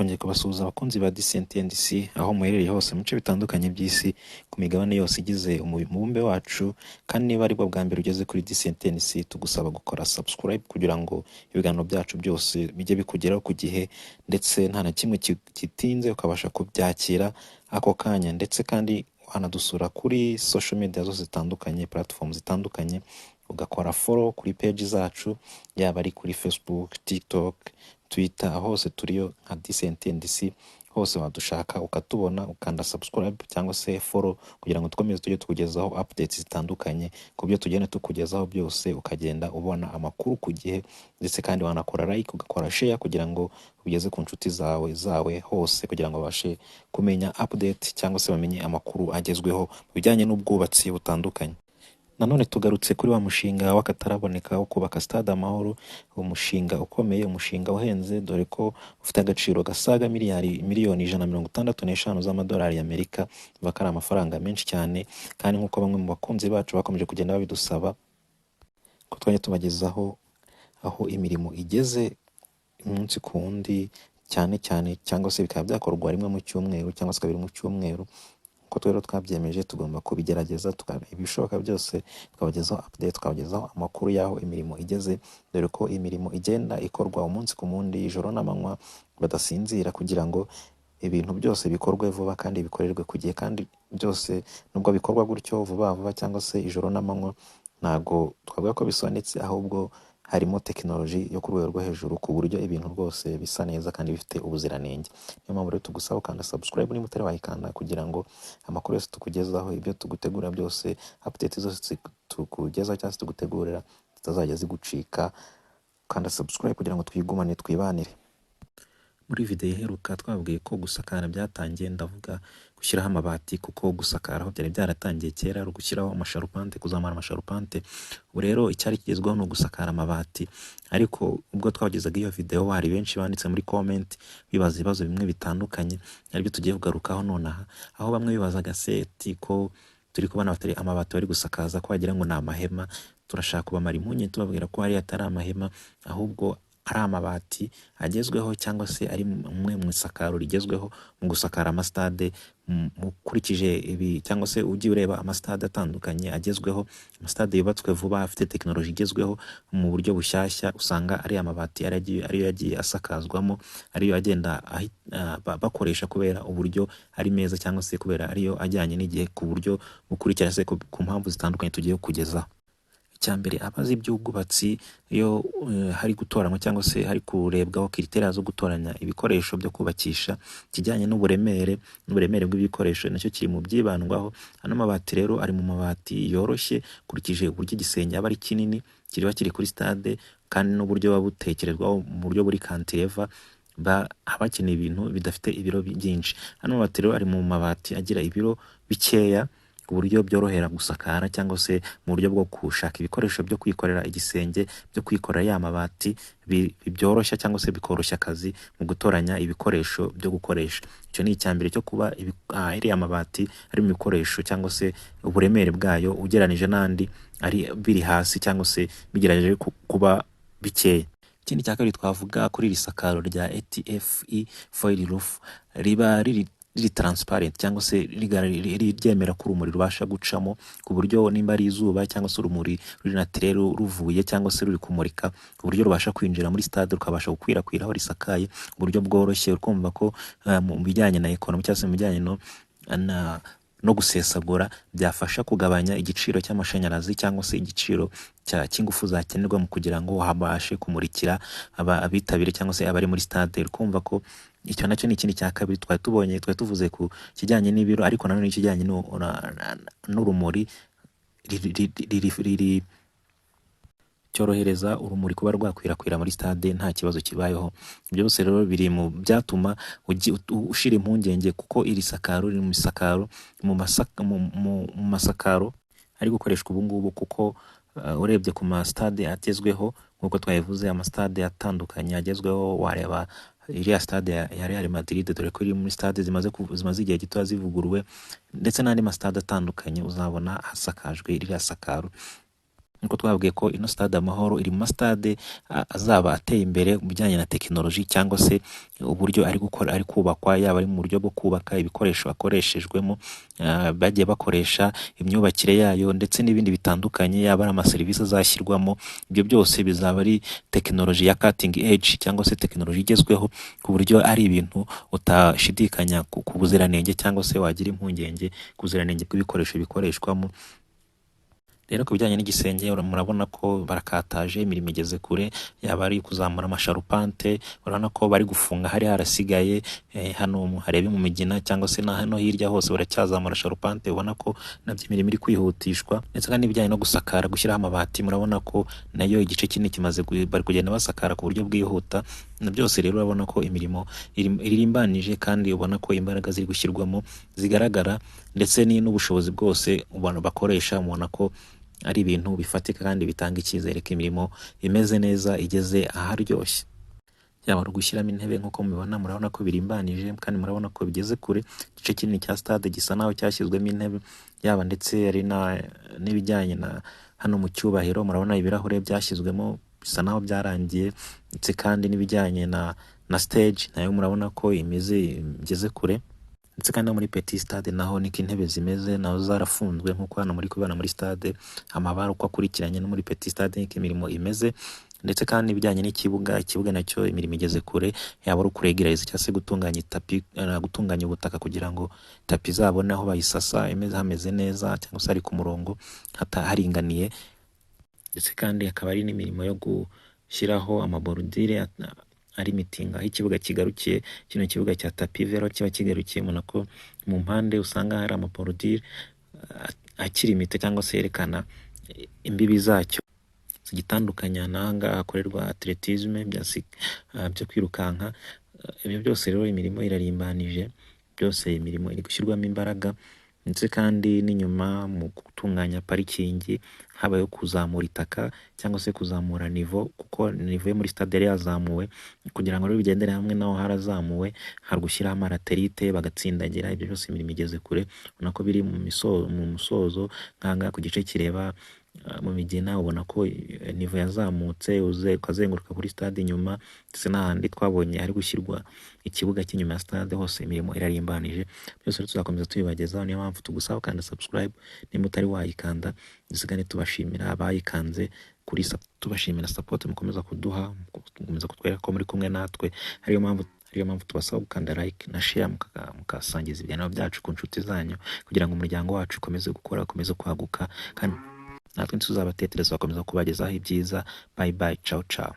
twongeye kubasuhuza abakunzi ba Decent NDC aho muherereye hose mu bice bitandukanye by'isi ku migabane yose igize umubumbe wacu, kandi niba ari bwo bwa mbere ugeze kuri Decent NDC tugusaba gukora subscribe kugira ngo ibiganiro byacu byose bijye bikugeraho ku gihe, ndetse nta na kimwe gitinze ukabasha kubyakira ako kanya. Ndetse kandi wanadusura kuri social media zose zitandukanye, platform zitandukanye, ugakora follow kuri page zacu, yaba ari kuri Facebook, TikTok, Twitter, hose turiyo nka Decent NDC. Hose wadushaka ukatubona, ukanda subscribe cyangwa se follow kugira ngo dukomeze tujye tukugezaho updates zitandukanye ku byo tugenda tukugezaho byose, ukagenda ubona amakuru ku gihe. Ndetse kandi wanakora like, ugakora share kugira ngo ugeze ku nshuti zawe hose, kugira ngo babashe kumenya update cyangwa se bamenye amakuru agezweho mu bijyanye n'ubwubatsi butandukanye. Nanone tugarutse kuri wa mushinga w'akataraboneka wo kubaka Stade Amahoro, umushinga ukomeye, umushinga uhenze, dore ko ufite agaciro gasaga miliyoni 165 z'amadolari y'Amerika. Bivuga ari amafaranga menshi cyane, kandi nk'uko bamwe mu bakunzi bacu bakomeje kugenda babidusaba ko twajya tubagezaho aho imirimo igeze umunsi ku wundi, cyane cyangwa se bikaba byakorwa rimwe mu cyumweru cyangwa se kabiri mu cyumweru. Ko rero twabyemeje tugomba kubigerageza, ibishoboka byose tukabagezaho update, tukabagezaho amakuru y'aho imirimo igeze, dore ko imirimo igenda ikorwa umunsi ku mundi, ijoro n'amanywa badasinzira, kugira ngo ibintu byose bikorwe vuba kandi bikorerwe ku gihe. Kandi byose nubwo bikorwa gutyo vuba cyangwa se ijoro n'amanywa, ntago twavuga ko bisonetse, ahubwo harimo tekinoloji yo ku rwego rwo hejuru, ku buryo ibintu rwose bisa neza kandi bifite ubuziranenge. Niyo mpamvu rero tugusaba ukanda subscribe niba utari wayikanda, kugira ngo amakuru yose tukugezaho, ibyo tugutegura byose, update zose tukugezaho cyangwa se tugutegurira zitazajya zigucika. Kanda subscribe kugira ngo twigumane twibanire. Muri video iheruka twabwiye ko gusakara byatangiye, ndavuga gushyiraho amabati, kuko gusakara aho byari byaratangiye kera ari gushyiraho amasharupante, kuzamura amasharupante. Ubu rero icyari kigezweho ni ugusakara amabati. Ariko ubwo twagezaga iyo video, hari benshi banditse muri comment bibaza ibibazo bimwe bitandukanye, aribyo tugiye kugarukaho nonaha. Aho bamwe bibazaga seti ko turi kubona amabati bari gusakaza ko wagira ngo ni amahema. Turashaka kubamara impungenge tubabwira ko hari atari amahema, ahubwo ari amabati agezweho, cyangwa se ari umwe mu isakaro rigezweho mu gusakara amastade. Ukurikije ibi cyangwa se ugiye ureba amastade atandukanye agezweho, amastade yubatswe vuba afite tekinoloji igezweho mu buryo bushyashya, usanga ari amabati ariyo yagiye asakazwamo, ariyo agenda bakoresha kubera uburyo ari meza, cyangwa se kubera ariyo ajyanye n'igihe ku buryo bukurikira, se ku mpamvu zitandukanye tugiye kugezaho. Icyambere, abazi iby'ubwubatsi, iyo hari gutoranywa cyangwa se hari kurebwaho kiriteri zo gutoranya ibikoresho byo kubakisha, kijyanye n'uburemere bw'ibikoresho nacyo kiri mu byibandwaho. Hano mabati rero ari mu mabati yoroshye, kurikije uburyo igisenge aba ari kinini, kiriba kiri kuri stade, kandi n'uburyo babutekerezwaho mu buryo buri cantilever, abakeneye ibintu bidafite ibiro byinshi. Hano mabati rero ari mu mabati agira ibiro bikeya, ku buryo byorohera gusakara, cyangwa se mu buryo bwo gushaka ibikoresho byo kwikorera igisenge, byo kwikorera ya mabati, byoroshya cyangwa se bikoroshya akazi mu gutoranya ibikoresho byo gukoresha. Icyo ni icyambere cyo kuba iriya mabati ari mu bikoresho, cyangwa se uburemere bwayo ugeranije n'andi ari biri hasi, cyangwa se bigerageje kuba bikeya. Ikindi cya kabiri twavuga kuri iri sakaro rya ATFE foil roof, riba riri transparent, cyangwa se ryemera ko urumuri rubasha gucamo, ku buryo nimba ari izuba cyangwa se urumuri ruri naturel ruvuye cyangwa se ruri kumurika, ku buryo rubasha kwinjira muri stade rukabasha gukwirakwira aho risakaye mu buryo bworoshye. Ukumva ko mu bijyanye na economy cyangwa se mu bijyanye no gusesagura, byafasha kugabanya igiciro cy'amashanyarazi, cyangwa se igiciro cy'ingufu zakenerwa mu kugira ngo habashe kumurikira abitabire cyangwa se abari muri stade. Ukumva ko icyo nacyo ni ikindi cya kabiri twari tuvuze ku kijyanye n'ibiro, ariko nanone ikijyanye n'urumuri, cyorohereza urumuri kuba rwakwirakwira muri stade nta kibazo kibayeho. Ibyo byose rero biri mu byatuma ushira impungenge, kuko iri sakaro riri mu masakaro ari gukoreshwa ubu ngubu, kuko urebye ku mastade agezweho, nk'uko twabivuze, amastade atandukanye agezweho, wareba iriya stade ya Real Madrid, dore ko iri muri stade zimaze igihe gito zivuguruwe, ndetse n'andi mastade atandukanye uzabona hasakajwe iriya sakaro. nkuko twabwiye ko ino stade Amahoro iri mu stade azaba ateye imbere mu bijyanye na tekinoloji cyangwa se uburyo ari kubakwa, yaba ari mu buryo bwo kubaka ibikoresho akoreshejwemo, bagiye bakoresha imyubakire yayo ndetse n'ibindi bitandukanye, yaba ari amaserivisi azashyirwamo. Ibyo byose bizaba ari tekinoloji ya cutting edge cyangwa se tekinoloji igezweho, ku buryo ari ibintu utashidikanya ku buziranenge cyangwa se wagira impungenge ku buziranenge bw'ibikoresho bikoreshwamo. Rero ku bijyanye n'igisenge murabona ko barakataje, imirimo igeze kure, yaba ari kuzamura amasharupante, urabona ko bari gufunga hari harasigaye, hano harebe mu Migina cyangwa se na hano hirya hose baracyazamura sharupante, ubona ko nabyo imirimo iri kwihutishwa. Ndetse kandi ibijyanye no gusakara, gushyiraho amabati, murabona ko nayo igice kinini bari kugenda basakara ku buryo bwihuta. Na byose rero urabona ko imirimo irimbanije kandi ubona ko imbaraga ziri gushyirwamo zigaragara, ndetse n'ubushobozi bwose ubona bakoresha, mubona ko ari ibintu bifatika kandi bitanga icyizere ko imirimo imeze neza, igeze aharyoshye. Yaba ari gushyiramo intebe nk'uko mubibona, murabona ko birimbanije kandi murabona ko bigeze kure. Igice kinini cya stade gisa naho cyashyizwemo intebe, yaba ndetse ari n'ibijyanye na hano mu cyubahiro, murabona ibirahure byashyizwemo bisa naho byarangiye, ndetse kandi n'ibijyanye na stage nayo murabona ko igeze kure. Ndetse kandi muri petit stade naho niko intebe zimeze, naho zarafunzwe nk'uko hano muri kubibona muri stade Amabara uko akurikiranye, no muri petit stade niko imirimo imeze. Ndetse kandi ibijyanye n'ikibuga nacyo imirimo igeze kure, yaba ari ukuregereza cyangwa se gutunganya itapi, gutunganya ubutaka kugira ngo tapi izabone aho bayisasa hameze neza, cyangwa se ari ku murongo haringaniye. Ndetse kandi hakaba ari n'imirimo yo gushyiraho amaborudire ari mitinga aho ikibuga kigarukiye. Kino kibuga cya tapi vero kiba kigarukiye, ubona ko mu mpande usanga hari amaborudire akiri mito cyangwa se yerekana imbibi zacyo zigitandukanya n'ahanga hakorerwa atletisme byo kwirukanka. Ibyo byose rero imirimo irarimbanije, byose imirimo iri gushyirwamo imbaraga. Ndetse kandi n'inyuma mu gutunganya parikingi habayeho kuzamura itaka cyangwa se kuzamura nivo, kuko nivo yo muri stade yari yazamuwe, kugira ngo rero bigendere hamwe naho harazamuwe, hari gushyiraho amaraterite bagatsindagira. Ibyo byose imirimo igeze kure, ubona ko biri mu musozo nk'ahangaha ku gice kireba mu Migina, ubona ko nivo yazamutse ukazenguruka kuri stade inyuma, ndetse n'ahandi twabonye hari gushyirwa ikibuga cy'inyuma ya stade, hose imirimo irarimbanije. Byose tuzakomeza tubibagezaho, niyo mpamvu tugusaba ukanda subscribe nimba utari wayikanda, ndetse kandi tubashimira abayikanze tubashimira support mukomeza kuduha, mukomeza kutwereka ko muri kumwe natwe. ariyo mpamvu tubasaba gukanda like na share, mukasangiza ibiganiro byacu ku nshuti zanyu, kugira ngo umuryango wacu ukomeze gukora, ukomeze kwaguka, kandi natwe tuzabatetereza bakomeza kubagezaho ibyiza. Bye bye, ciao ciao.